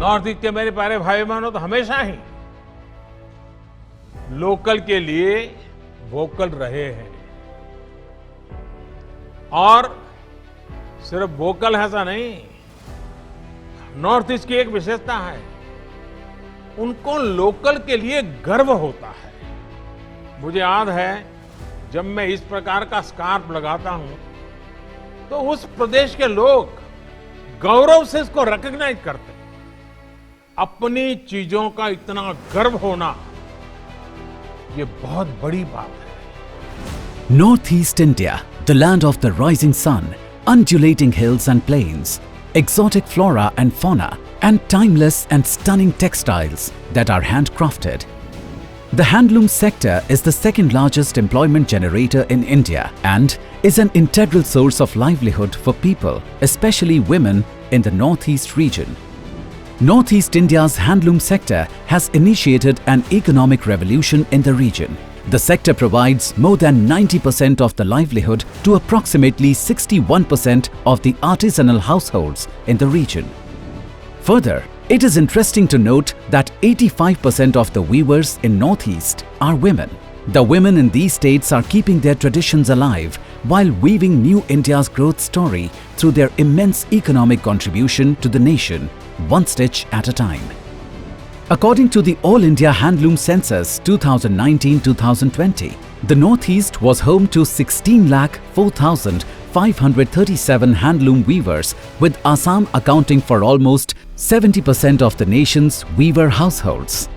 North east के मेरे प्यारे भाई बहनों तो हमेशा ही लोकल के लिए वोकल रहे हैं और सिर्फ वोकल है ऐसा नहीं। नॉर्थ ईस्ट की एक विशेषता है, उनको लोकल के लिए गर्व होता है। मुझे याद है जब मैं इस प्रकार का स्कार्फ लगाता हूं तो उस प्रदेश के लोग गौरव से इसको रिकॉग्नाइज करते हैं। अपनी चीजों का इतना गर्व होना ये बहुत बड़ी बात है। Northeast India, the land of the rising sun, undulating hills and plains, exotic flora and fauna, and timeless and stunning textiles that are handcrafted. The handloom sector is the second largest employment generator in India and is an integral source of livelihood for people, especially women in the Northeast region. Northeast India's handloom sector has initiated an economic revolution in the region. The sector provides more than 90% of the livelihood to approximately 61% of the artisanal households in the region. Further, it is interesting to note that 85% of the weavers in Northeast are women. The women in these states are keeping their traditions alive while weaving new India's growth story through their immense economic contribution to the nation, one stitch at a time. According to the All India Handloom Census 2019-2020, the Northeast was home to 16,04,537 handloom weavers, with Assam accounting for almost 70% of the nation's weaver households.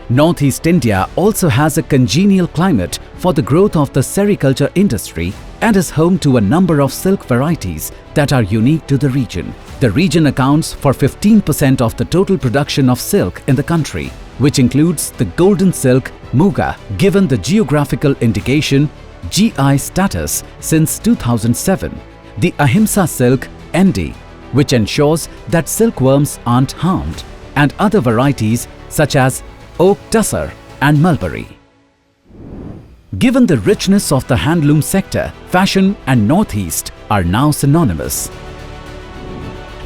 Northeast India also has a congenial climate for the growth of the sericulture industry and is home to a number of silk varieties that are unique to the region. The region accounts for 15% of the total production of silk in the country, which includes the golden silk Muga, given the geographical indication GI status since 2007, the Ahimsa silk ND, which ensures that silkworms aren't harmed, and other varieties such as oak tussar and mulberry. Given the richness of the handloom sector, fashion and Northeast are now synonymous.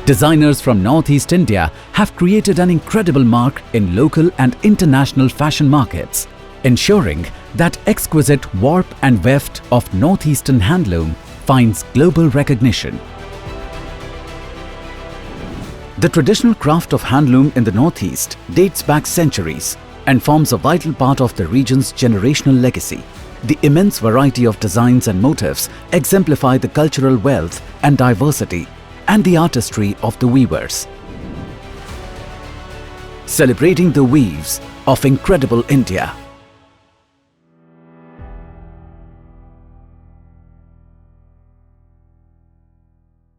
Designers from Northeast India have created an incredible mark in local and international fashion markets, ensuring that exquisite warp and weft of Northeastern handloom finds global recognition. The traditional craft of handloom in the Northeast dates back centuries and forms a vital part of the region's generational legacy. The immense variety of designs and motifs exemplify the cultural wealth and diversity and the artistry of the weavers. Celebrating the weaves of incredible India.